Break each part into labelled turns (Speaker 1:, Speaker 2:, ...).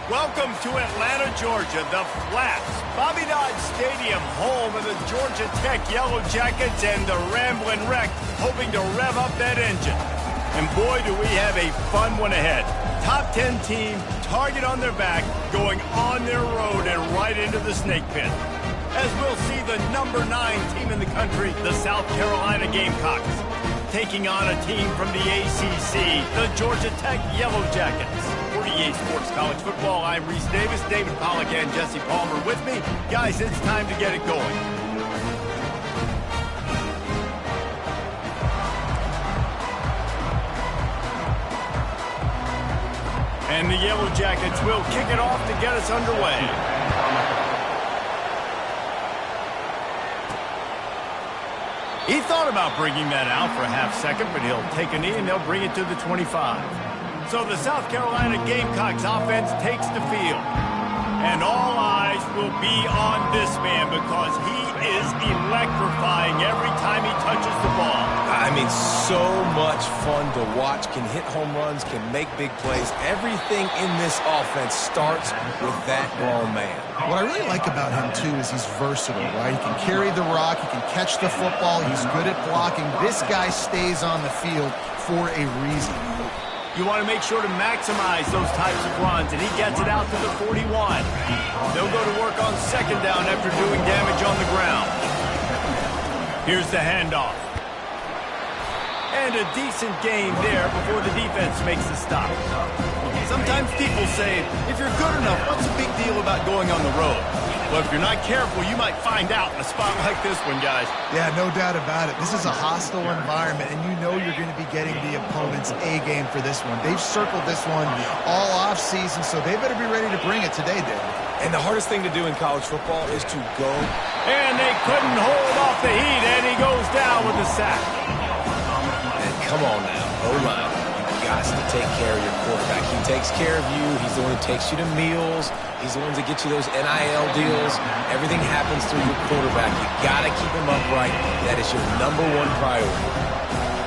Speaker 1: Welcome to Atlanta, Georgia, the Flats, Bobby Dodd Stadium, home of the Georgia Tech Yellow Jackets and the Ramblin' Wreck, hoping to rev up that engine. And boy, do we have a fun one ahead. Top 10 team, target on their back, going on their road and right into the snake pit. As we'll see the number 9 team in the country, the South Carolina Gamecocks, taking on a team from the ACC, the Georgia Tech Yellow Jackets. For EA Sports College Football, I'm Reese Davis, David Pollack, and Jesse Palmer with me. Guys, it's time to get it going. And the Yellow Jackets will kick it off to get us underway. He thought about bringing that out for a half second, but he'll take a knee and they'll bring it to the 25. So the South Carolina Gamecocks offense takes the field. And all eyes will be on this man because he is electrifying every time he touches the ball.
Speaker 2: I mean, so much fun to watch. Can hit home runs, can make big plays. Everything in this offense starts with that grown man.
Speaker 3: What I really like about him, too, is he's versatile, right? He can carry the rock, he can catch the football, he's good at blocking. This guy stays on the field for a reason.
Speaker 1: You want to make sure to maximize those types of runs, and he gets it out to the 41. They'll go to work on second down after doing damage on the ground. Here's the handoff. And a decent gain there before the defense makes the stop. Sometimes people say, if you're good enough, what's the big deal about going on the road? Well, if you're not careful, you might find out in a spot like this one, guys.
Speaker 3: Yeah, no doubt about it. This is a hostile environment, and you know you're going to be getting the opponent's A-game for this one. They've circled this one all off-season, so they better be ready to bring it today, David.
Speaker 2: And the hardest thing to do in college football is to go.
Speaker 1: And they couldn't hold off the heat, and he goes down with a sack.
Speaker 2: And come on now, O-line. Got to take care of your quarterback. He takes care of you. He's the one who takes you to meals. He's the one that gets you those NIL deals. Everything happens through your quarterback. You got to keep him upright. That is your #1 priority.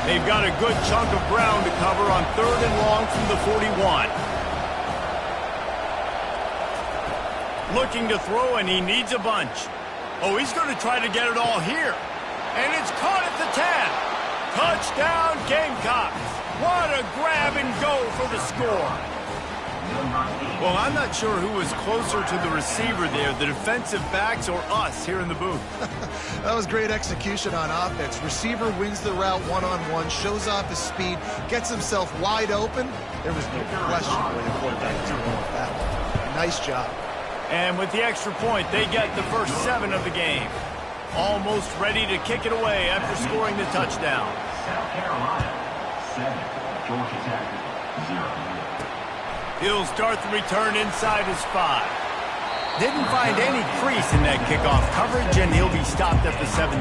Speaker 1: They've got a good chunk of ground to cover on 3rd and long from the 41. Looking to throw, and he needs a bunch. Oh, he's going to try to get it all here. And it's caught at the 10. Touchdown, Gamecocks. What a grab and go for the score. Well, I'm not sure who was closer to the receiver there, the defensive backs or us here in the booth.
Speaker 3: That was great execution on offense. Receiver wins the route one-on-one, shows off his speed, gets himself wide open. There was no question where the quarterback was going with that one. Nice job.
Speaker 1: And with the extra point, they get the first 7 of the game. Almost ready to kick it away after scoring the touchdown.
Speaker 4: South Carolina 7, Georgia Tech 0.
Speaker 1: He'll start the return inside his 5. Didn't find any crease in that kickoff coverage, and he'll be stopped at the 17.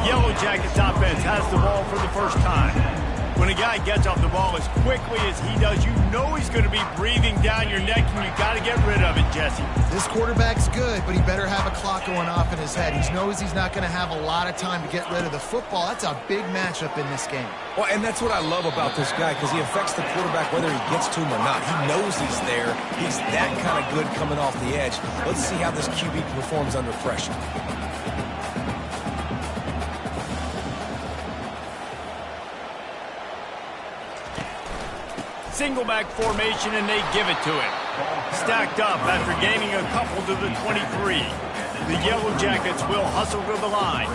Speaker 1: Yellow Jackets offense has the ball for the first time. When a guy gets off the ball as quickly as he does, you know he's going to be breathing down your neck, and you got to get rid of it, Jesse.
Speaker 3: This quarterback's good, but he better have a clock going off in his head. He knows he's not going to have a lot of time to get rid of the football. That's a big matchup in this game.
Speaker 2: Well, and that's what I love about this guy, because he affects the quarterback whether he gets to him or not. He knows he's there. He's that kind of good coming off the edge. Let's see how this QB performs under pressure.
Speaker 1: Single back formation, and they give it to him. Stacked up after gaining a couple to the 23. The Yellow Jackets will hustle to the line.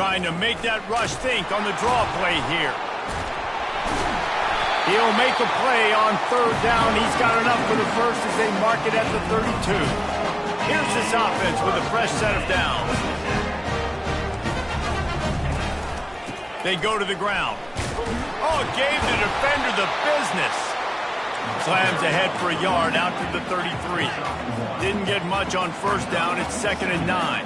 Speaker 1: Trying to make that rush think on the draw play here. He'll make a play on 3rd down. He's got enough for the first as they mark it at the 32. Here's this offense with a fresh set of downs. They go to the ground. Oh, gave the defender the business. Slams ahead for a yard out to the 33. Didn't get much on 1st down. It's 2nd and 9.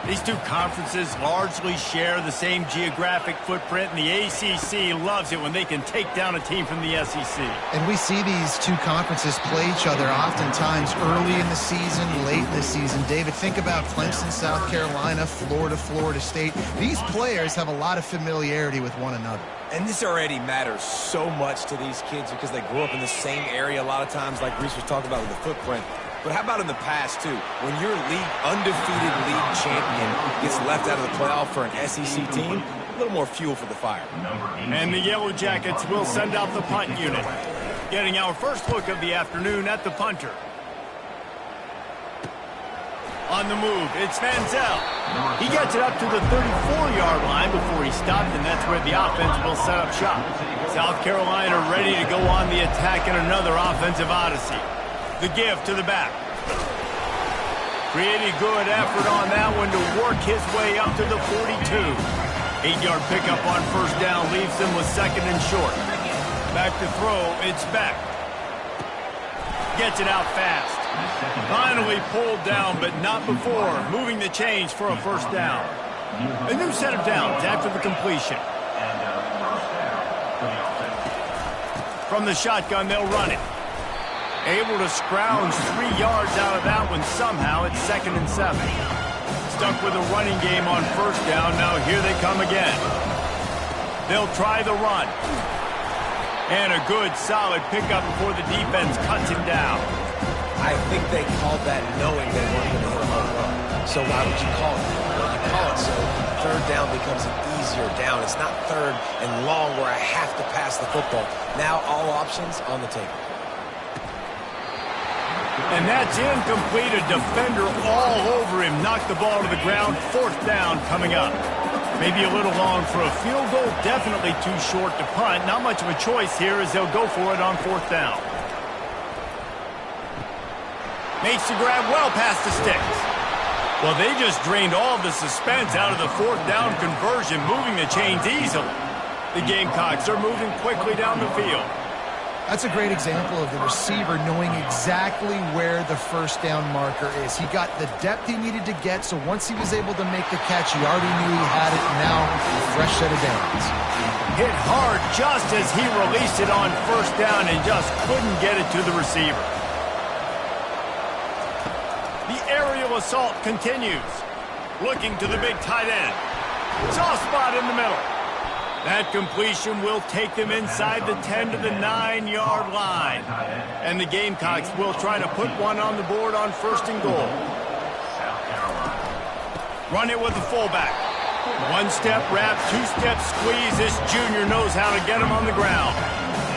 Speaker 1: These two conferences largely share the same geographic footprint, and the ACC loves it when they can take down a team from the SEC.
Speaker 3: And we see these two conferences play each other oftentimes early in the season, late in the season. David, think about Clemson, South Carolina, Florida, Florida State. These players have a lot of familiarity with one another.
Speaker 2: And this already matters so much to these kids because they grew up in the same area a lot of times, like Reese was talking about with the footprint. But how about in the past, too? When your undefeated league champion gets left out of the playoff for an SEC team, a little more fuel for the fire.
Speaker 1: And the Yellow Jackets will send out the punt unit. Getting our first look of the afternoon at the punter. On the move, it's Manziel. He gets it up to the 34-yard line before he stopped, and that's where the offense will set up shop. South Carolina ready to go on the attack in another offensive odyssey. The give to the back. Pretty good effort on that one to work his way up to the 42. 8-yard pickup on first down leaves him with second and short. Back to throw, it's Beck. Gets it out fast. Finally pulled down, but not before moving the chains for a first down. A new set of downs after the completion. From the shotgun, they'll run it. Able to scrounge 3 yards out of that one somehow. It's 2nd and 7. Stuck with a running game on first down. Now here they come again. They'll try the run. And a good, solid pickup before the defense cuts him down.
Speaker 2: I think they called that knowing they weren't going to hit a home run. So why would you call it? Well, you call it so third down becomes an easier down. It's not third and long where I have to pass the football. Now all options on the table.
Speaker 1: And that's incomplete. A defender all over him. Knocked the ball to the ground. 4th down coming up. Maybe a little long for a field goal. Definitely too short to punt. Not much of a choice here as they'll go for it on 4th down. Makes the grab well past the sticks. Well, they just drained all the suspense out of the 4th down conversion, moving the chains easily. The Gamecocks are moving quickly down the field.
Speaker 3: That's a great example of the receiver knowing exactly where the first down marker is. He got the depth he needed to get, so once he was able to make the catch, he already knew he had it. Now, fresh set of downs.
Speaker 1: Hit hard just as he released it on first down and just couldn't get it to the receiver. The aerial assault continues. Looking to the big tight end. Soft spot in the middle. That completion will take them inside the 10 to the 9-yard line. And the Gamecocks will try to put one on the board on 1st and goal. Run it with the fullback. 1-step wrap, 2-step squeeze. This junior knows how to get him on the ground.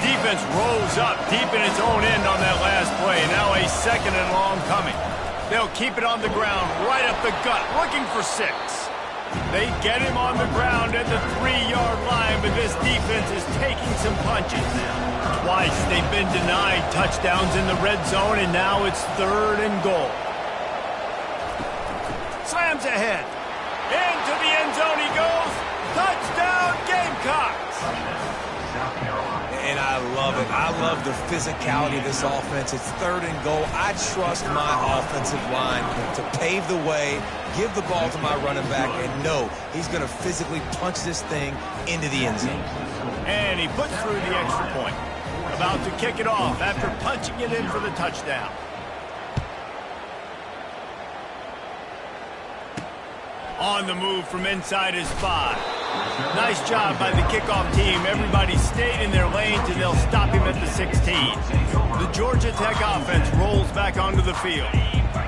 Speaker 1: Defense rolls up deep in its own end on that last play. Now a 2nd and long coming. They'll keep it on the ground, right up the gut, looking for 6. They get him on the ground at the 3-yard line, but this defense is taking some punches. Twice they've been denied touchdowns in the red zone, and now it's 3rd and goal. Slams ahead. Into the end zone he goes. Touchdown, Gamecocks!
Speaker 2: And I love it. I love the physicality of this offense. It's 3rd and goal. I trust my offensive line to pave the way, give the ball to my running back, and know he's going to physically punch this thing into the end zone.
Speaker 1: And he puts through the extra point. About to kick it off after punching it in for the touchdown. On the move from inside his 5. Nice job by the kickoff team. Everybody stayed in their lanes, and they'll stop him at the 16. The Georgia Tech offense rolls back onto the field.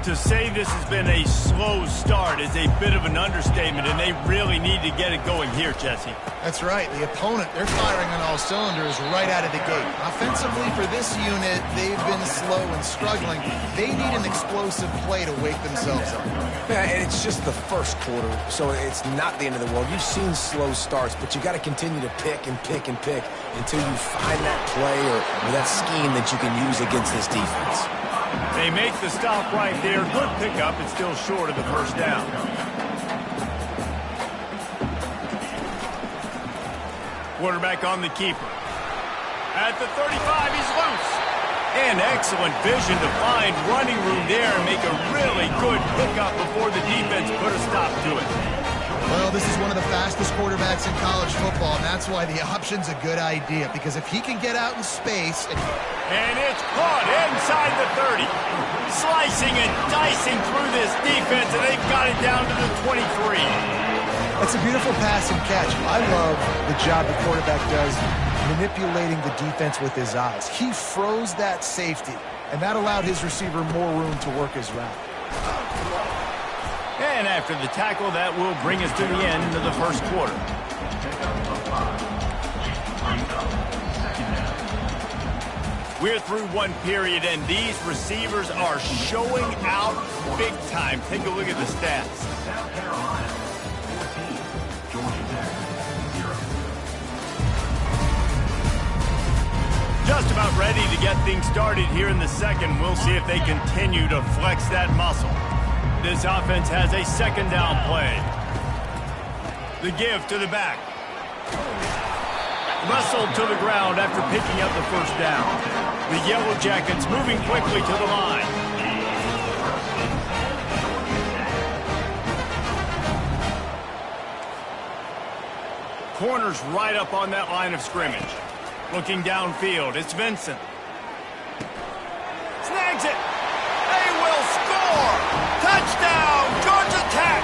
Speaker 1: To say this has been a slow start is a bit of an understatement, and they really need to get it going here, Jesse.
Speaker 3: That's right. The opponent, they're firing on all cylinders right out of the gate. Offensively, for this unit, they've been slow and struggling. They need an explosive play to wake themselves up.
Speaker 2: Yeah, and it's just the first quarter, so it's not the end of the world. You've seen slow starts, but you got to continue to pick and pick and pick until you find that play or that scheme that you can use against this defense.
Speaker 1: They make the stop right there. Good pickup. It's still short of the first down. Quarterback on the keeper. At the 35, he's loose. And excellent vision to find running room there and make a really good pickup before the defense put a stop to it.
Speaker 3: Well, this is one of the fastest quarterbacks in college football, and that's why the option's a good idea, because if he can get out in space...
Speaker 1: And it's caught inside the 30. Slicing and dicing through this defense, and they've got it down to the 23.
Speaker 3: That's a beautiful pass and catch. I love the job the quarterback does manipulating the defense with his eyes. He froze that safety, and that allowed his receiver more room to work his route.
Speaker 1: And after the tackle, that will bring us to the end of the first quarter. We're through one period, and these receivers are showing out big time. Take a look at the stats.
Speaker 4: South Carolina, 14. Georgia Tech, 0.
Speaker 1: Just about ready to get things started here in the second. We'll see if they continue to flex that muscle. This offense has a second down play. The give to the back. Wrestled to the ground after picking up the first down. The Yellow Jackets moving quickly to the line. Corners right up on that line of scrimmage. Looking downfield, it's Vincent. Snags it. They will score. Touchdown, Georgia Tech.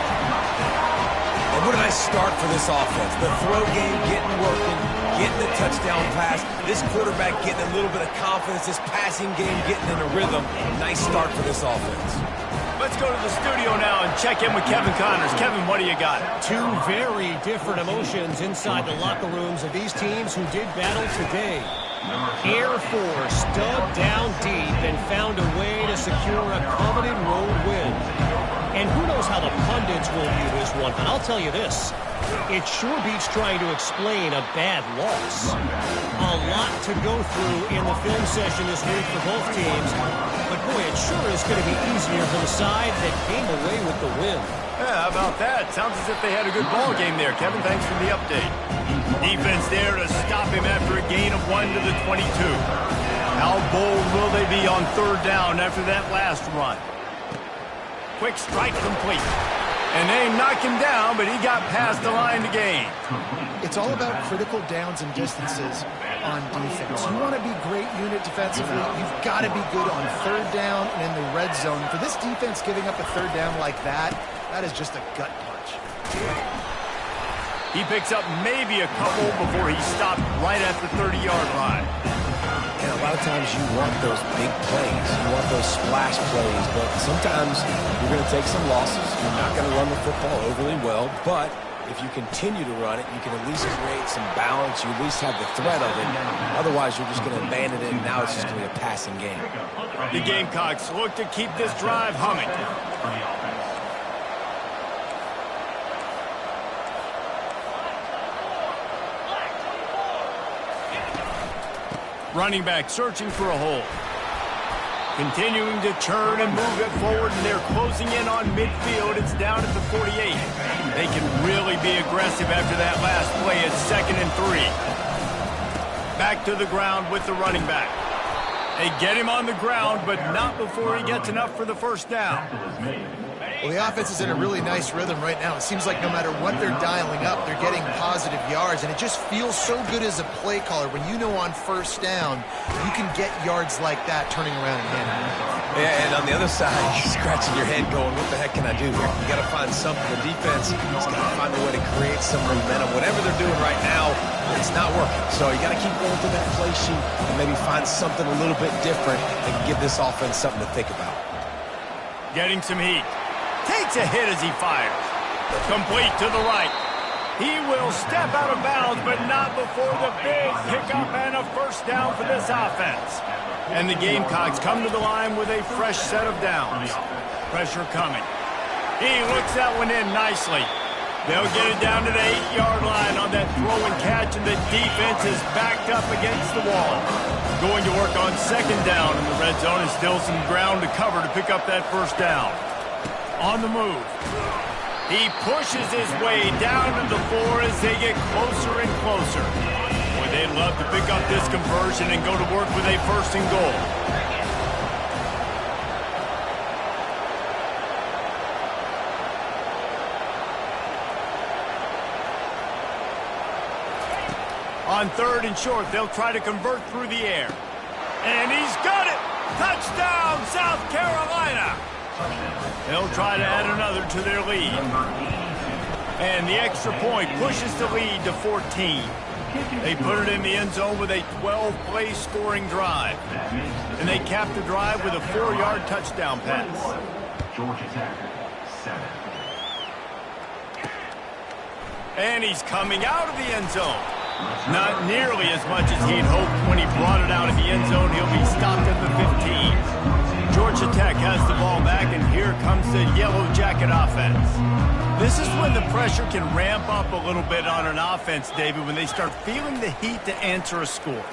Speaker 2: And what a nice start for this offense. The throw game getting working, getting the touchdown pass. This quarterback getting a little bit of confidence. This passing game getting in a rhythm. Nice start for this offense.
Speaker 1: Let's go to the studio now and check in with Kevin Connors. Kevin, what do you got?
Speaker 5: Two very different emotions inside the locker rooms of these teams who did battle today. Air Force dug down deep and found a way to secure a coveted road win. And who knows how the pundits will view this one, but I'll tell you this. It sure beats trying to explain a bad loss. A lot to go through in the film session this week for both teams. But boy, it sure is going to be easier for the side that came away with the win.
Speaker 1: Yeah, how about that? Sounds as if they had a good ball game there. Kevin, thanks for the update. Defense there to stop him after a gain of 1 to the 22. How bold will they be on third down after that last run? Quick strike complete. And they knocked him down, but he got past the line to gain.
Speaker 3: It's all about critical downs and distances on defense. You want to be great unit defensively, you've got to be good on third down and in the red zone. For this defense giving up a third down like that, that is just a gut punch.
Speaker 1: He picks up maybe a couple before he stopped right at the 30-yard line.
Speaker 2: And a lot of times you want those big plays. You want those splash plays. But sometimes you're going to take some losses. You're not going to run the football overly well. But if you continue to run it, you can at least create some balance. You at least have the threat of it. Otherwise, you're just going to abandon it, and now it's just going to be a passing game.
Speaker 1: The Gamecocks look to keep this drive humming. Running back searching for a hole. Continuing to churn and move it forward, and they're closing in on midfield. It's down at the 48. They can really be aggressive after that last play. It's 2nd and 3. Back to the ground with the running back. They get him on the ground, but not before he gets enough for the first down.
Speaker 3: Well, the offense is in a really nice rhythm right now. It seems like no matter what they're dialing up, they're getting positive yards, and it just feels so good as a play caller when you know on first down you can get yards like that turning around and handing it.
Speaker 2: Yeah, and on the other side, you're scratching your head going, what the heck can I do here? You got to find something. The defense has got to find a way to create some momentum. Whatever they're doing right now, it's not working. So you got to keep going through that play sheet and maybe find something a little bit different that can give this offense something to think about.
Speaker 1: Getting some heat. Takes a hit as he fires. Complete to the right. He will step out of bounds, but not before the big pickup and a first down for this offense. And the Gamecocks come to the line with a fresh set of downs. Pressure coming. He looks that one in nicely. They'll get it down to the 8-yard line on that throw and catch, and the defense is backed up against the wall. Going to work on second down in the red zone, and still some ground to cover to pick up that first down. On the move. He pushes his way down to the 4 as they get closer and closer. Boy, they'd love to pick up this conversion and go to work with a first and goal. On 3rd and short, they'll try to convert through the air. And he's got it! Touchdown, South Carolina! They'll try to add another to their lead. And the extra point pushes the lead to 14. They put it in the end zone with a 12-play scoring drive. And they cap the drive with a 4-yard touchdown pass.
Speaker 4: Georgia Tech, 7.
Speaker 1: And he's coming out of the end zone. Not nearly as much as he'd hoped when he brought it out of the end zone. He'll be stopped at the 15. Georgia Tech has the ball back, and here comes the Yellow Jacket offense. This is when the pressure can ramp up a little bit on an offense, David, when they start feeling the heat to answer a score.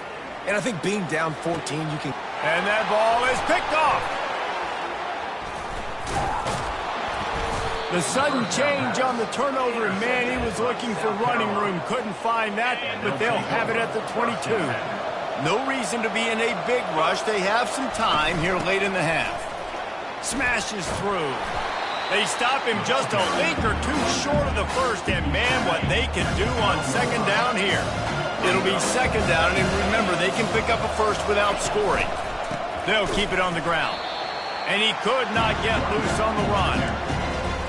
Speaker 2: And I think being down 14, you can...
Speaker 1: And that ball is picked off. The sudden change on the turnover, and man, he was looking for running room. Couldn't find that, but they'll have it at the 22. No reason to be in a big rush. They have some time here late in the half. Smashes through. They stop him just a link or two short of the first, and man, what they can do on second down here. It'll be second down, and remember, they can pick up a first without scoring. They'll keep it on the ground. And he could not get loose on the run.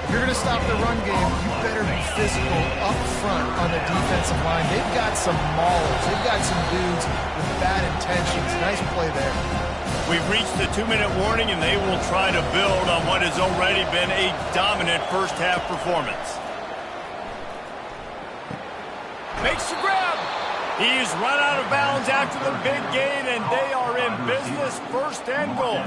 Speaker 3: If you're going to stop the run game, you better be physical up front on the defensive line. They've got some maulers. They've got some dudes with bad intentions. Nice play there.
Speaker 1: We've reached the 2-minute warning, and they will try to build on what has already been a dominant first-half performance. Makes the grab. He's run out of bounds after the big gain, and they are in business, first and goal.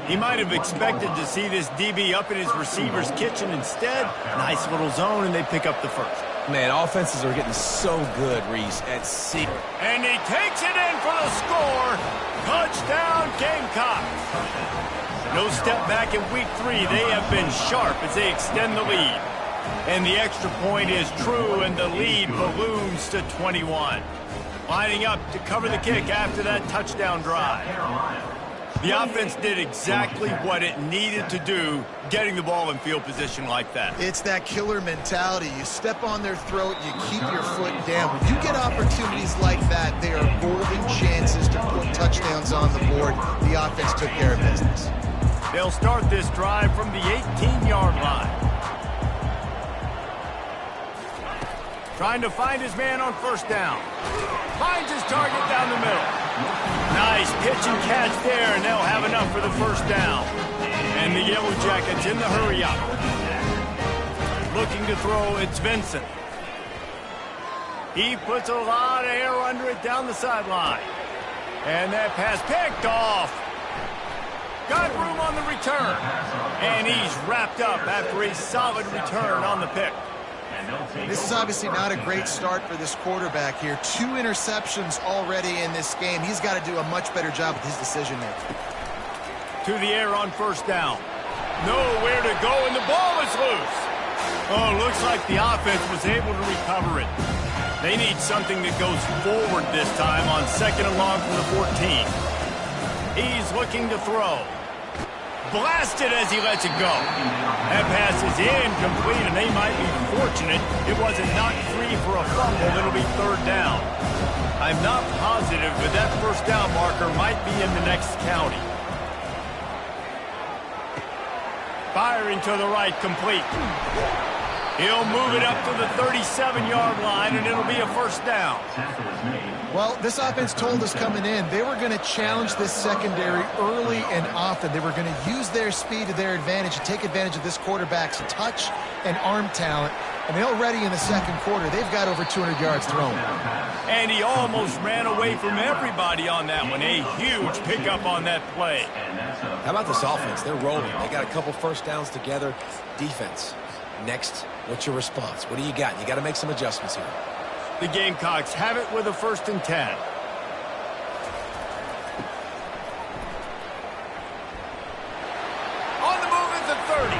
Speaker 1: He might have expected to see this DB up in his receiver's kitchen. Instead, nice little zone, and they pick up the first.
Speaker 2: Man, offenses are getting so good, Reese, at sea.
Speaker 1: And he takes it in for the score. Touchdown, Gamecocks. No step back in week 3. They have been sharp as they extend the lead. And the extra point is true, and the lead balloons to 21. Lining up to cover the kick after that touchdown drive. The offense did exactly what it needed to do, getting the ball in field position like that.
Speaker 3: It's that killer mentality. You step on their throat, you keep your foot down. When you get opportunities like that, they are golden chances to put touchdowns on the board. The offense took care of business.
Speaker 1: They'll start this drive from the 18-yard line. Trying to find his man on first down. Finds his target down the middle. Nice pitch and catch there, and they'll have enough for the first down. And the Yellow Jackets in the hurry-up. Looking to throw, it's Vincent. He puts a lot of air under it down the sideline. And that pass picked off. Got room on the return. And he's wrapped up after a solid return on the pick.
Speaker 3: This is obviously not a great start for this quarterback here. 2 interceptions already in this game. He's got to do a much better job with his decision-making.
Speaker 1: To the air on first down. Nowhere to go, and the ball is loose. Oh, looks like the offense was able to recover it. They need something that goes forward this time on second and long from the 14. He's looking to throw. Blasted as he lets it go. That pass is incomplete, and they might be fortunate it wasn't knocked free for a fumble. It'll be third down. I'm not positive, but that first down marker might be in the next county. Firing to the right, complete. He'll move it up to the 37-yard line, and it'll be a first down.
Speaker 3: Well, this offense told us coming in they were going to challenge this secondary early and often. They were going to use their speed to their advantage and take advantage of this quarterback's touch and arm talent. And they already in the second quarter, they've got over 200 yards thrown.
Speaker 1: And he almost ran away from everybody on that one. A huge pickup on that play.
Speaker 2: How about this offense? They're rolling. They got a couple first downs together. Defense. Next, what's your response? What do you got? You got to make some adjustments here.
Speaker 1: The Gamecocks have it with a 1st and 10. On the move at the 30.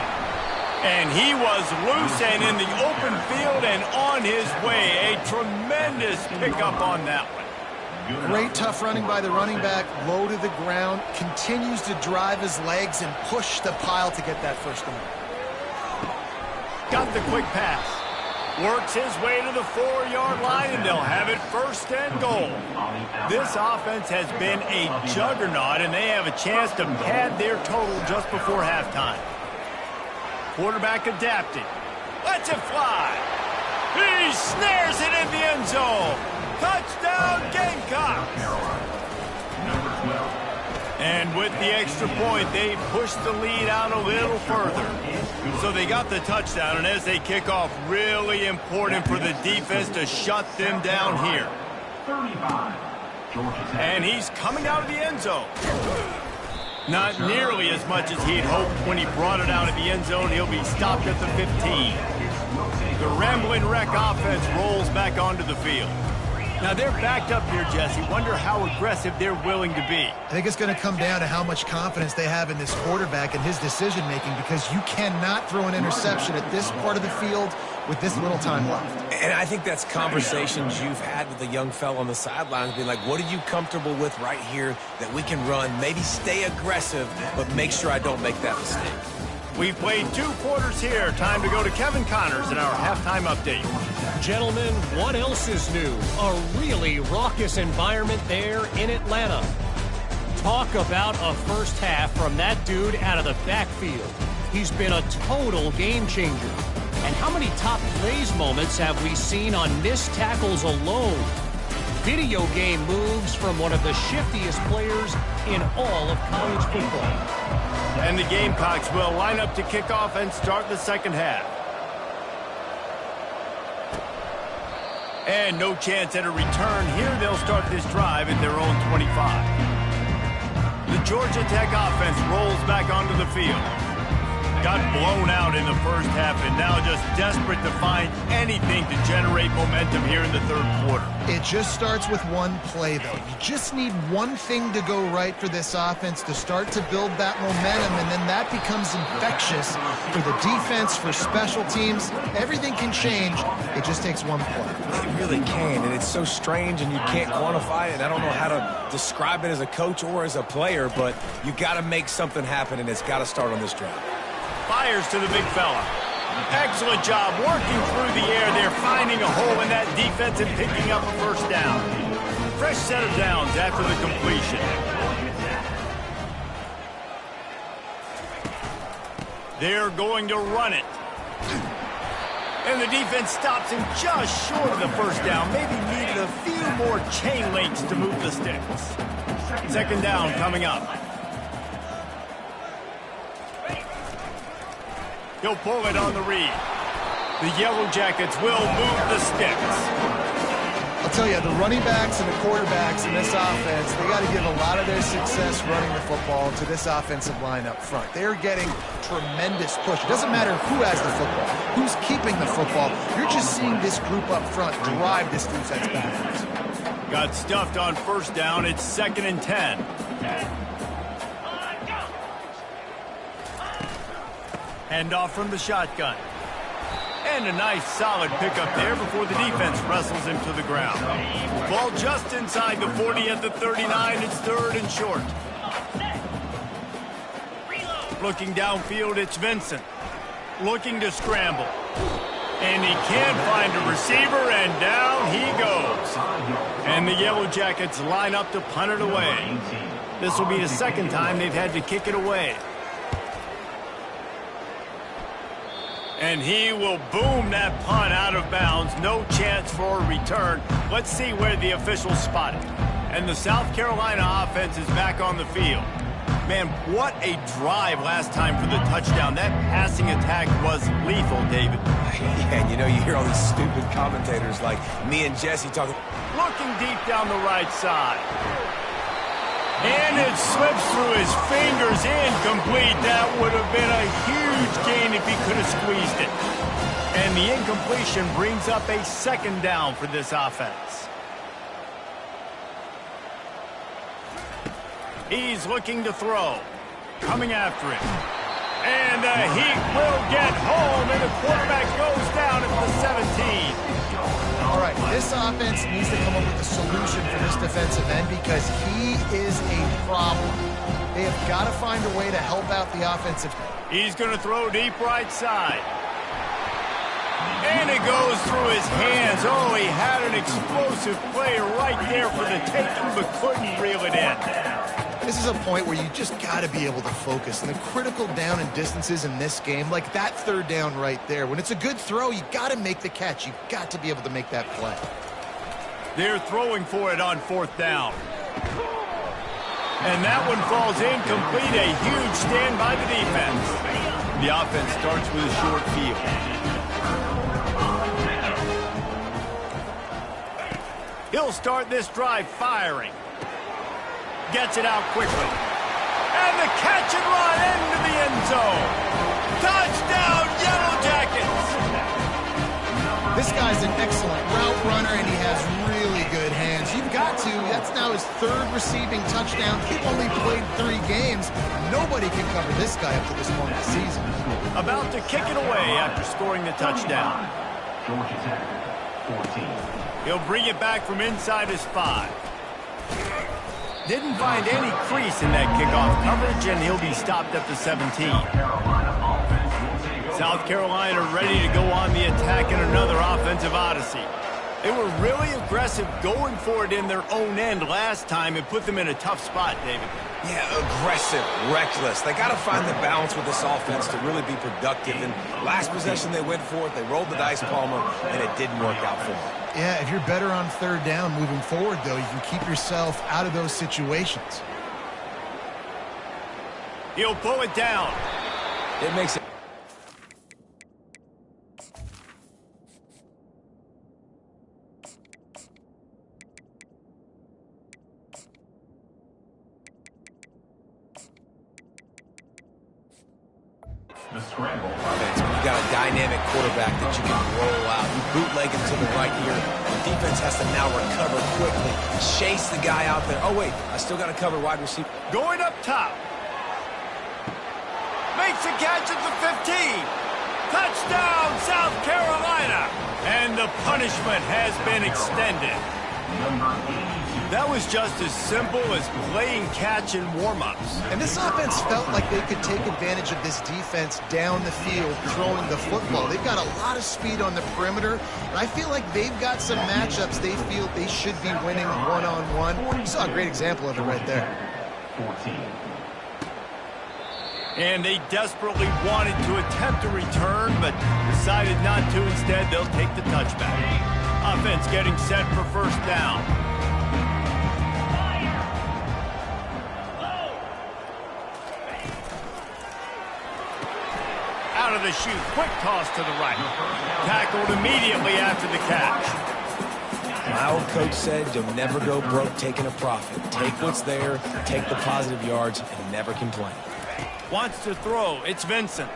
Speaker 1: And he was loose and in the open field and on his way. A tremendous pickup on that one.
Speaker 3: Great tough running by the running back, low to the ground, continues to drive his legs and push the pile to get that first down.
Speaker 1: Got the quick pass. Works his way to the 4-yard line, and they'll have it 1st and goal. This offense has been a juggernaut, and they have a chance to pad their total just before halftime. Quarterback adapting. Lets it fly. He snares it in the end zone. Touchdown, Gamecocks. And with the extra point, they pushed the lead out a little further. So they got the touchdown, and as they kick off, really important for the defense to shut them down here.
Speaker 4: 35. Georgia Tech.
Speaker 1: And he's coming out of the end zone. Not nearly as much as he'd hoped when he brought it out of the end zone. He'll be stopped at the 15. The Ramblin' Wreck offense rolls back onto the field. Now, they're backed up here, Jesse. Wonder how aggressive they're willing to be.
Speaker 3: I think it's going to come down to how much confidence they have in this quarterback and his decision-making, because you cannot throw an interception at this part of the field with this little time left.
Speaker 2: And I think that's conversations you've had with the young fella on the sidelines, being like, what are you comfortable with right here that we can run? Maybe stay aggressive, but make sure I don't make that mistake.
Speaker 1: We've played 2 quarters here. Time to go to Kevin Connors in our halftime update.
Speaker 5: Gentlemen, what else is new? A really raucous environment there in Atlanta. Talk about a first half from that dude out of the backfield. He's been a total game changer. And how many top plays moments have we seen on missed tackles alone? Video game moves from one of the shiftiest players in all of college football.
Speaker 1: And the Gamecocks will line up to kick off and start the second half. And no chance at a return here. They'll start this drive at their own 25. The Georgia Tech offense rolls back onto the field. Got blown out in the first half and now just desperate to find anything to generate momentum here in the third quarter.
Speaker 3: It just starts with one play, though. You just need one thing to go right for this offense to start to build that momentum, and then that becomes infectious for the defense, for special teams. Everything can change. It just takes one play.
Speaker 2: It really can, and it's so strange, and you can't quantify it. I don't know how to describe it as a coach or as a player, but you got to make something happen, and it's got to start on this drive.
Speaker 1: Fires to the big fella. Excellent job working through the air there, finding a hole in that defense and picking up a first down. Fresh set of downs after the completion. They're going to run it. And the defense stops him just short of the first down. Maybe needed a few more chain links to move the sticks. Second down coming up. He'll pull it on the read. The Yellow Jackets will move the sticks.
Speaker 3: I'll tell you, the running backs and the quarterbacks in this offense, they got to give a lot of their success running the football to this offensive line up front. They're getting tremendous push. It doesn't matter who has the football, who's keeping the football. You're just seeing this group up front drive this defense backwards.
Speaker 1: Got stuffed on first down. It's 2nd and 10. Handoff from the shotgun. And a nice solid pickup there before the defense wrestles him to the ground. Ball just inside the 40 at the 39. It's 3rd and short. Looking downfield, it's Vincent. Looking to scramble. And he can't find a receiver, and down he goes. And the Yellow Jackets line up to punt it away. This will be the second time they've had to kick it away. And he will boom that punt out of bounds. No chance for a return. Let's see where the officials spot it. And the South Carolina offense is back on the field. Man, what a drive last time for the touchdown. That passing attack was lethal, David.
Speaker 2: Yeah, and you know, you hear all these stupid commentators like me and Jesse talking.
Speaker 1: Looking deep down the right side. And it slips through his fingers, incomplete. That would have been a huge gain if he could have squeezed it. And the incompletion brings up a 2nd down for this offense. He's looking to throw. Coming after him. And he will get home, and the quarterback goes down at the 17.
Speaker 3: All right, this offense needs to come up with a solution for this defensive end because he is a problem. They have got to find a way to help out the offensive.
Speaker 1: He's going to throw deep right side. And it goes through his hands. Oh, he had an explosive play right there for the taking, but couldn't reel it in.
Speaker 3: This is a point where you just got to be able to focus. And the critical down and distances in this game, like that third down right there, when it's a good throw, you got to make the catch. You got to be able to make that play.
Speaker 1: They're throwing for it on 4th down. And that one falls incomplete. A huge stand by the defense. The offense starts with a short field. He'll start this drive firing. Gets it out quickly. And the catch and run into the end zone. Touchdown, Yellow Jackets!
Speaker 3: This guy's an excellent route runner, and he has really good hands. You've got to. That's now his 3rd receiving touchdown. He only played 3 games. Nobody can cover this guy up to this point of the season.
Speaker 1: About to kick it away after scoring the touchdown.
Speaker 4: Georgia Tech, 14.
Speaker 1: He'll bring it back from inside his 5. Didn't find any crease in that kickoff coverage, and he'll be stopped at the 17. South Carolina ready to go on the attack in another offensive odyssey. They were really aggressive going for it in their own end last time and put them in a tough spot, David.
Speaker 2: Yeah, aggressive, reckless. They got to find the balance with this offense to really be productive. And last possession they went for it, they rolled the dice, Palmer, and it didn't work out for them.
Speaker 3: Yeah, if you're better on 3rd down moving forward, though, you can keep yourself out of those situations.
Speaker 1: He'll pull it down.
Speaker 2: It makes it.
Speaker 4: The scramble.
Speaker 2: You got a dynamic quarterback that you can roll out. You bootleg him to the right here. The defense has to now recover quickly, chase the guy out there. Oh, wait, I still got to cover wide receiver.
Speaker 1: Going up top. Makes a catch at the 15. Touchdown, South Carolina. And the punishment has been extended. That was just as simple as playing catch in warm-ups.
Speaker 3: And this offense felt like they could take advantage of this defense down the field, throwing the football. They've got a lot of speed on the perimeter, and I feel like they've got some matchups they feel they should be winning one-on-one. You saw a great example of it right there.
Speaker 4: 14.
Speaker 1: And they desperately wanted to attempt a return, but decided not to. Instead, they'll take the touchback. Offense getting set for 1st down. Out of the chute, quick toss to the right. Tackled immediately after the catch.
Speaker 2: My old coach said you'll never go broke taking a profit. Take what's there, take the positive yards, and never complain.
Speaker 1: Wants to throw. It's Vincent.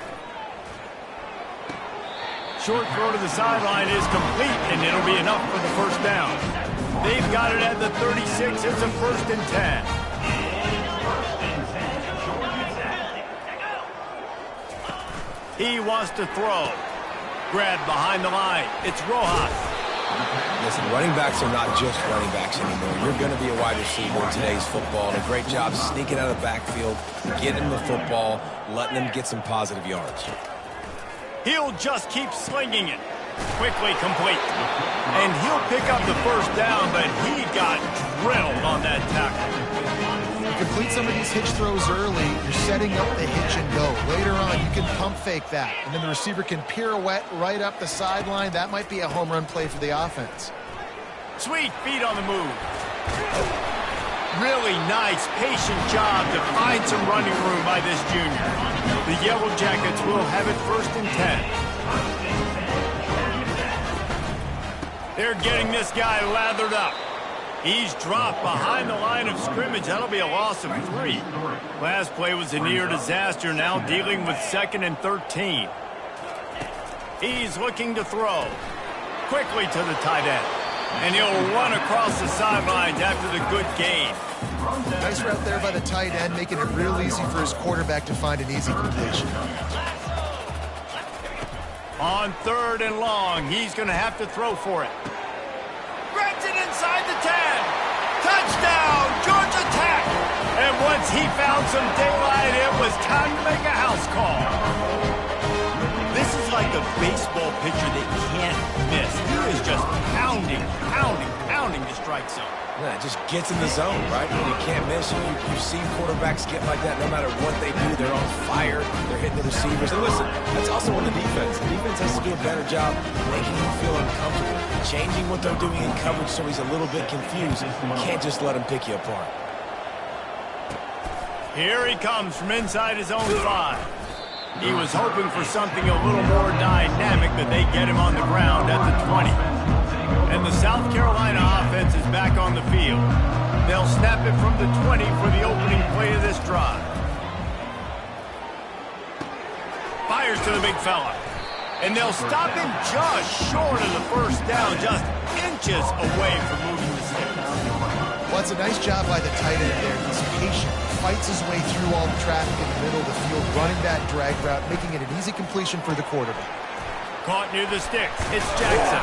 Speaker 1: Short throw to the sideline is complete, and it'll be enough for the 1st down. They've got it at the 36. It's a 1st and 10. He wants to throw. Grab behind the line. It's Rojas.
Speaker 2: Listen, running backs are not just running backs anymore. You're going to be a wide receiver in today's football. And a great job sneaking out of the backfield, getting the football, letting them get some positive yards.
Speaker 1: He'll just keep slinging it. Quickly complete. And he'll pick up the 1st down, but he got drilled on that tackle.
Speaker 3: Complete some of these hitch throws early, you're setting up the hitch and go. Later on, you can pump fake that, and then the receiver can pirouette right up the sideline. That might be a home run play for the offense.
Speaker 1: Sweet feet on the move. Really nice, patient job to find some running room by this junior. The Yellow Jackets will have it 1st and 10. They're getting this guy lathered up. He's dropped behind the line of scrimmage. That'll be a loss of 3. Last play was a near disaster, now dealing with 2nd and 13. He's looking to throw. Quickly to the tight end. And he'll run across the sidelines after the good gain.
Speaker 3: Nice route there by the tight end, making it real easy for his quarterback to find an easy completion.
Speaker 1: On 3rd and long, he's going to have to throw for it. Grabs it inside the 10. Touchdown, Georgia Tech. And once he found some daylight, it was time to make a house call. This is like a baseball pitcher that can't miss. You is just pounding the strike zone.
Speaker 2: Yeah, it just gets in the zone, right? And you can't miss. You've seen quarterbacks get like that no matter what they do. They're on fire. They're hitting the receivers. And listen, that's also on the defense. The defense has to do a better job making him feel uncomfortable, changing what they're doing in coverage so he's a little bit confused. You can't just let him pick you apart.
Speaker 1: Here he comes from inside his own 5. He was hoping for something a little more dynamic, but they get him on the ground at the 20. And the South Carolina offense is back on the field. They'll snap it from the 20 for the opening play of this drive. Fires to the big fella. And they'll stop him just short of the first down, just inches away from moving the sticks.
Speaker 3: Well, it's a nice job by the tight end there. He's patient, fights his way through all the traffic in the middle of the field, running that drag route, making it an easy completion for the quarterback.
Speaker 1: Caught near the sticks. It's Jackson.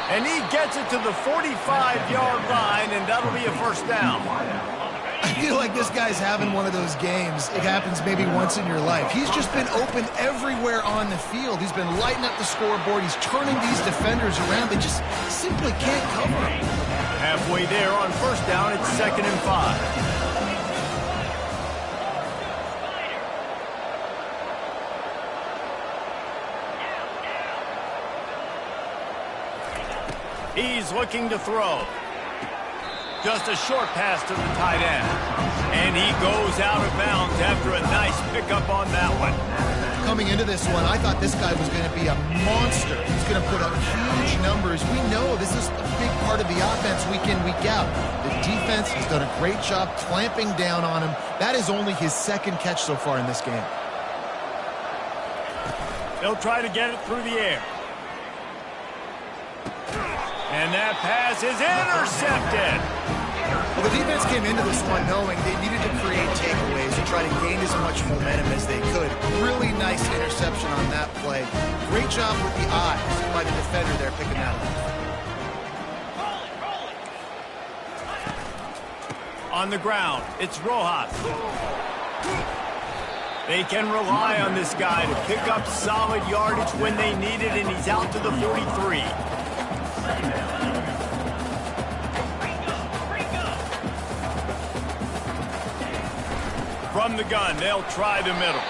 Speaker 1: And he gets it to the 45-yard line, and that'll be a first down.
Speaker 3: I feel like this guy's having one of those games. It happens maybe once in your life. He's just been open everywhere on the field. He's been lighting up the scoreboard. He's turning these defenders around. They just simply can't cover him.
Speaker 1: Halfway there on first down, it's 2nd and 5. He's looking to throw. Just a short pass to the tight end. And he goes out of bounds after a nice pickup on that one.
Speaker 3: Coming into this one, I thought this guy was going to be a monster. He's going to put up huge numbers. We know this is a big part of the offense week in, week out. The defense has done a great job clamping down on him. That is only his 2nd catch so far in this game.
Speaker 1: They'll try to get it through the air. And that pass is intercepted.
Speaker 3: Well, the defense came into this one knowing they needed to create takeaways and try to gain as much momentum as they could. Really nice interception on that play. Great job with the eyes by the defender there picking that up.
Speaker 1: On the ground, it's Rojas. They can rely on this guy to pick up solid yardage when they need it, and he's out to the 43. From the gun, they'll try the middle.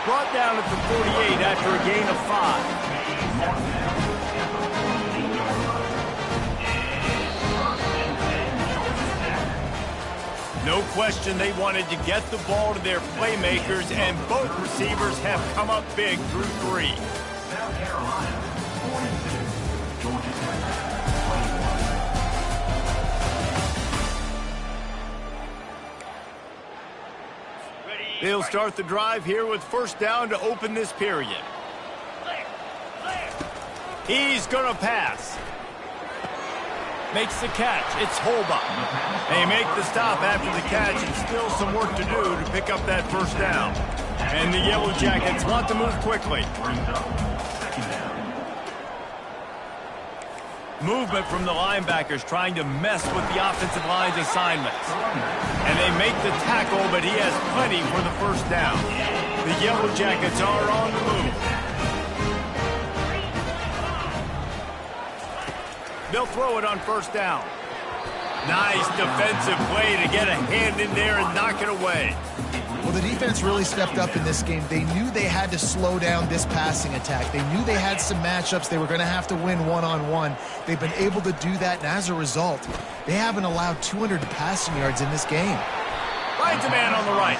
Speaker 1: Brought down at the 48 after a gain of 5. No question they wanted to get the ball to their playmakers, and both receivers have come up big through 3.
Speaker 4: South Carolina, 42. Georgia Tech, 21.
Speaker 1: They'll start the drive here with first down to open this period. He's going to pass. Makes the catch. It's Holba. They make the stop after the catch, and still some work to do to pick up that first down. And the Yellow Jackets want to move quickly. Movement from the linebackers trying to mess with the offensive line's assignments. And they make the tackle, but he has plenty for the first down. The Yellow Jackets are on the move. They'll throw it on first down. Nice defensive play to get a hand in there and knock it away.
Speaker 3: Well, the defense really stepped up in this game. They knew they had to slow down this passing attack. They knew they had some matchups they were going to have to win one-on-one. They've been able to do that, and as a result, they haven't allowed 200 passing yards in this game.
Speaker 1: Finds a man on the right.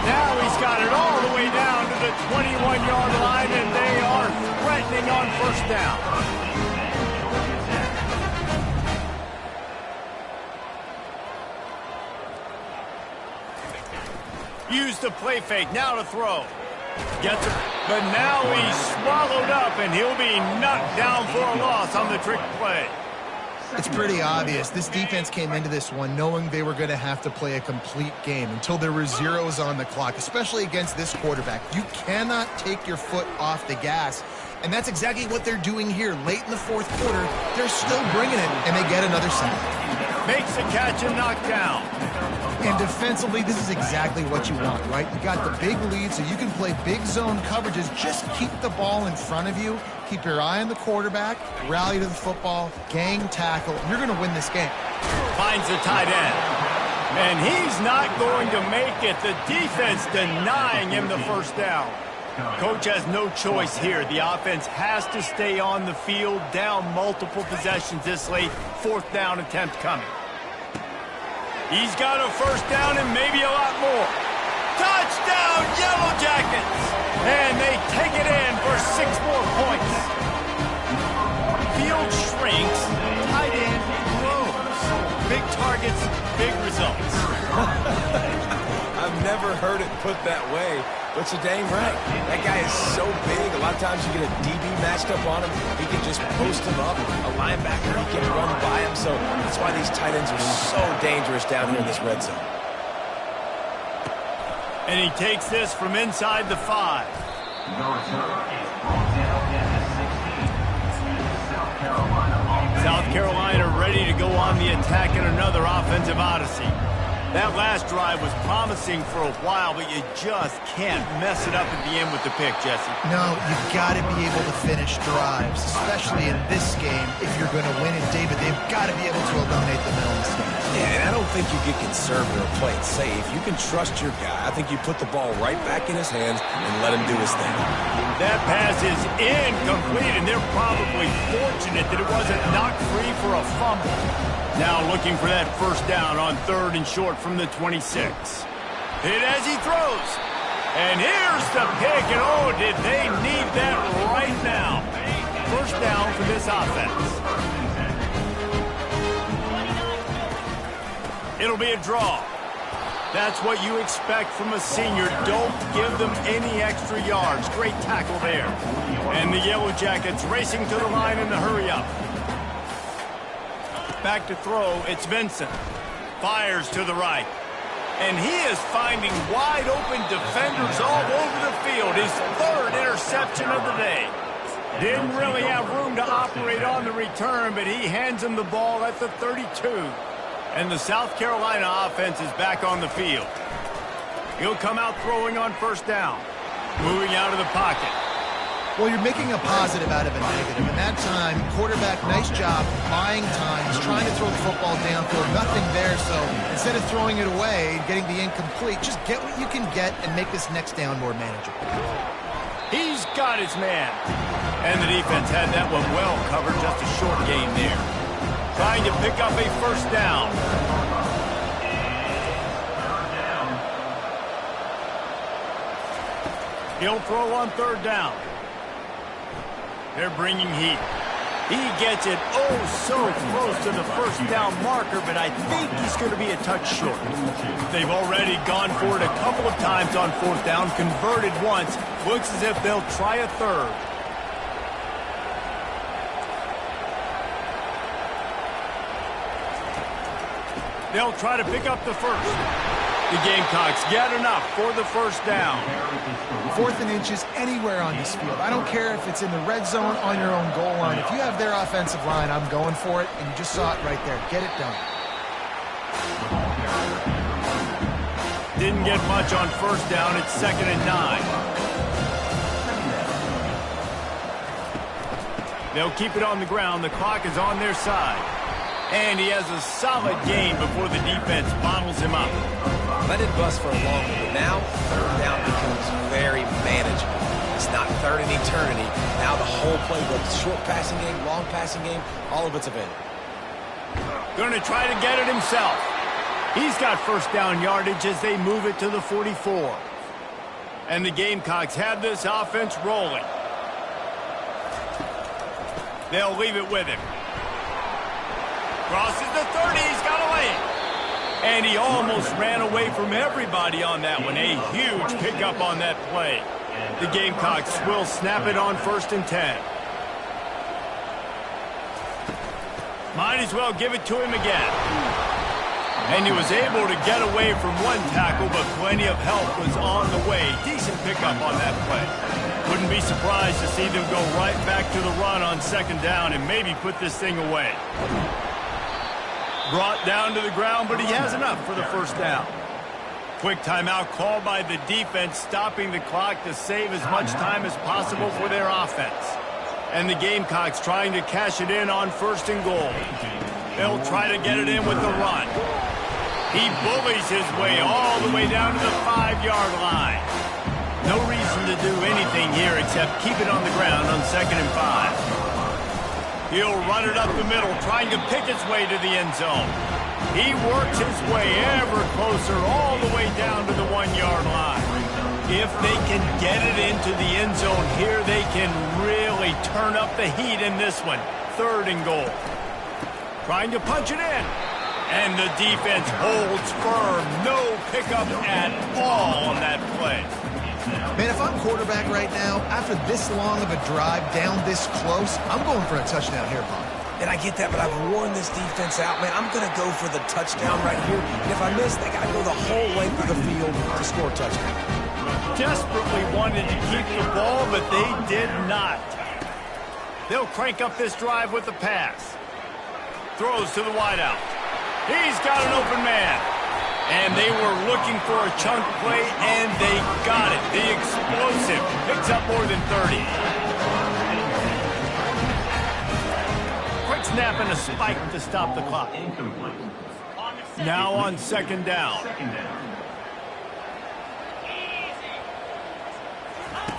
Speaker 1: Now he's got it all the way down to the 21-yard line, and they are threatening on first down. Use the play fake, now to throw. Gets it, but now he's swallowed up, and he'll be knocked down for a loss on the trick play.
Speaker 3: It's pretty obvious. This defense came into this one knowing they were going to have to play a complete game until there were zeros on the clock, especially against this quarterback. You cannot take your foot off the gas, and that's exactly what they're doing here. Late in the fourth quarter, they're still bringing it, and they get another sack.
Speaker 1: Makes the catch and knocked down.
Speaker 3: And defensively, this is exactly what you want, right? You got the big lead, so you can play big zone coverages. Just keep the ball in front of you. Keep your eye on the quarterback. Rally to the football. Gang tackle. You're going to win this game.
Speaker 1: Finds the tight end. And he's not going to make it. The defense denying him the first down. Coach has no choice here. The offense has to stay on the field, down multiple possessions this late. Fourth down attempt coming. He's got a first down and maybe a lot more. Touchdown, Yellow Jackets! And they take it in for 6 more points. Field shrinks, tight end grows. Big targets, big results.
Speaker 2: I've never heard it put that way, but you're dang right. That guy is so big. A lot of times you get a DB matched up on him. He can just post him up. A linebacker, he can run by him. So that's why these tight ends are so dangerous down here in this red zone.
Speaker 1: And he takes this from inside the 5. South Carolina ready to go on the attack in another offensive odyssey. That last drive was promising for a while, but you just can't mess it up at the end with the pick, Jesse.
Speaker 3: No, you've got to be able to finish drives, especially in this game. If you're going to win it, David, they've got to be able to eliminate the middle mistakes.
Speaker 2: Yeah, and I don't think you get conservative or play it safe. You can trust your guy. I think you put the ball right back in his hands and let him do his thing.
Speaker 1: That pass is incomplete, and they're probably fortunate that it wasn't knocked free for a fumble. Now looking for that first down on 3rd and short from the 26. Hit as he throws. And here's the pick, and oh, did they need that right now. First down for this offense. It'll be a draw. That's what you expect from a senior. Don't give them any extra yards. Great tackle there. And the Yellow Jackets racing to the line in the hurry up. Back to throw, it's Vincent. Fires to the right. And he is finding wide open defenders all over the field. His 3rd interception of the day. Didn't really have room to operate on the return, but he hands him the ball at the 32. And the South Carolina offense is back on the field. He'll come out throwing on first down. Moving out of the pocket.
Speaker 3: Well, you're making a positive out of a negative. And that time, quarterback, nice job buying time. He's trying to throw the football downfield. Nothing there, so instead of throwing it away and getting the incomplete, just get what you can get and make this next down more manageable.
Speaker 1: He's got his man. And the defense had that one well covered. Just a short gain there. Trying to pick up a first down. He'll throw on 3rd down. They're bringing heat. He gets it so close to the first down marker, but I think he's going to be a touch short. They've already gone for it a couple of times on 4th down, converted once. Looks as if they'll try a 3rd. They'll try to pick up the first. The Gamecocks get enough for the first down.
Speaker 3: 4th and inches anywhere on this field. I don't care if it's in the red zone, on your own goal line. If you have their offensive line, I'm going for it, and you just saw it right there. Get it done.
Speaker 1: Didn't get much on first down. It's 2nd and 9. They'll keep it on the ground. The clock is on their side. And he has a solid game before the defense bottles him up.
Speaker 2: Let it bust for a long one. Now, 3rd down becomes very manageable. It's not 3rd in eternity. Now the whole playbook, short passing game, long passing game, all of it's available.
Speaker 1: Going to try to get it himself. He's got first down yardage as they move it to the 44. And the Gamecocks have this offense rolling. They'll leave it with him. Crosses the 30, he's got a lane. And he almost ran away from everybody on that one. A huge pickup on that play. The Gamecocks will snap it on 1st and 10. Might as well give it to him again. And he was able to get away from one tackle, but plenty of help was on the way. Decent pickup on that play. Wouldn't be surprised to see them go right back to the run on 2nd down and maybe put this thing away. Brought down to the ground, but he has enough for the first down. Quick timeout called by the defense, stopping the clock to save as much time as possible for their offense. And the Gamecocks trying to cash it in on 1st and goal. They'll try to get it in with the run. He bullies his way all the way down to the 5-yard line. No reason to do anything here except keep it on the ground on 2nd and 5. He'll run it up the middle, trying to pick its way to the end zone. He works his way ever closer all the way down to the 1-yard line. If they can get it into the end zone here, they can really turn up the heat in this one. 3rd and goal. Trying to punch it in. And the defense holds firm. No pickup at all on that play.
Speaker 3: Man, if I'm quarterback right now, after this long of a drive down this close, I'm going for a touchdown here, Bob.
Speaker 2: And I get that, but I've worn this defense out, man. I'm going to go for the touchdown right here. And if I miss, they got to go the whole length of the field to score a touchdown.
Speaker 1: Desperately wanted to keep the ball, but they did not. They'll crank up this drive with the pass. Throws to the wideout. He's got an open man. And they were looking for a chunk play, and they got it. The explosive picks up more than 30. Quick snap and a spike to stop the clock. Now on 2nd down.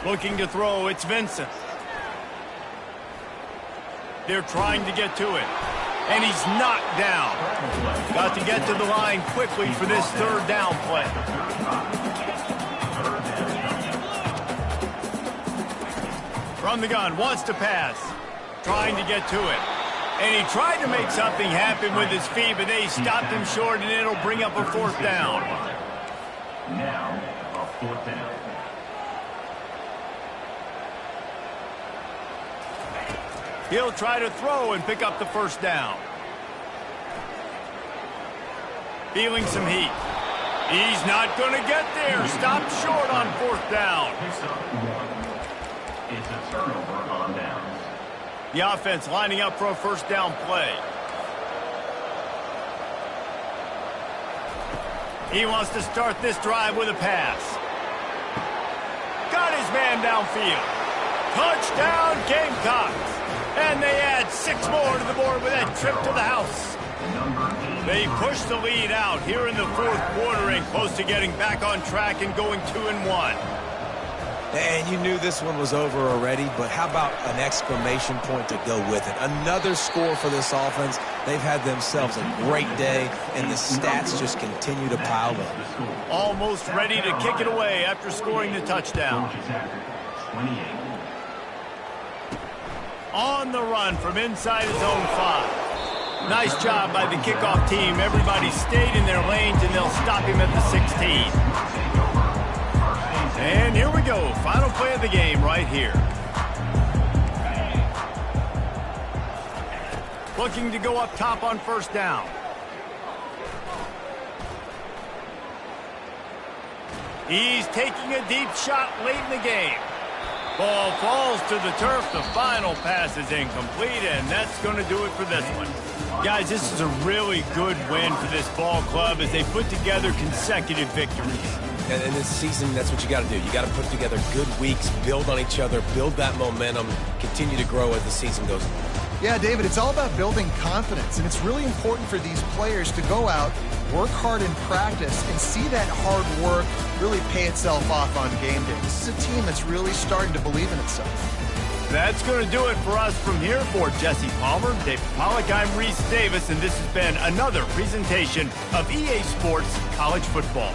Speaker 1: Looking to throw, it's Vincent. They're trying to get to it. And he's knocked down. Got to get to the line quickly for this 3rd down play. From the gun, wants to pass. Trying to get to it. And he tried to make something happen with his feet, but they stopped him short, and it'll bring up a 4th down.
Speaker 4: Now, a 4th down.
Speaker 1: He'll try to throw and pick up the 1st down. Feeling some heat. He's not going to get there. Stopped short on 4th down.
Speaker 4: It's a turnover on downs.
Speaker 1: The offense lining up for a 1st down play. He wants to start this drive with a pass. Got his man downfield. Touchdown, Gamecocks. And they add 6 more to the board with that trip to the house. They push the lead out here in the 4th quarter and close to getting back on track and going 2-1.
Speaker 2: And you knew this one was over already, but how about an exclamation point to go with it? Another score for this offense. They've had themselves a great day, and the stats just continue to pile up.
Speaker 1: Almost ready to kick it away after scoring the touchdown.
Speaker 4: 28.
Speaker 1: On the run from inside his own 5. Nice job by the kickoff team. Everybody stayed in their lanes, and they'll stop him at the 16. And here we go. Final play of the game right here. Looking to go up top on 1st down. He's taking a deep shot late in the game. Ball falls to the turf. The final pass is incomplete, and that's going to do it for this one. Guys, this is a really good win for this ball club as they put together consecutive victories.
Speaker 2: And in this season, that's what you got to do. You got to put together good weeks, build on each other, build that momentum, continue to grow as the season goes on.
Speaker 3: Yeah, David, it's all about building confidence, and it's really important for these players to go out, work hard in practice, and see that hard work really pay itself off on game day. This is a team that's really starting to believe in itself.
Speaker 1: That's going to do it for us from here. For Jesse Palmer, David Pollack, I'm Reese Davis, and this has been another presentation of EA Sports College Football.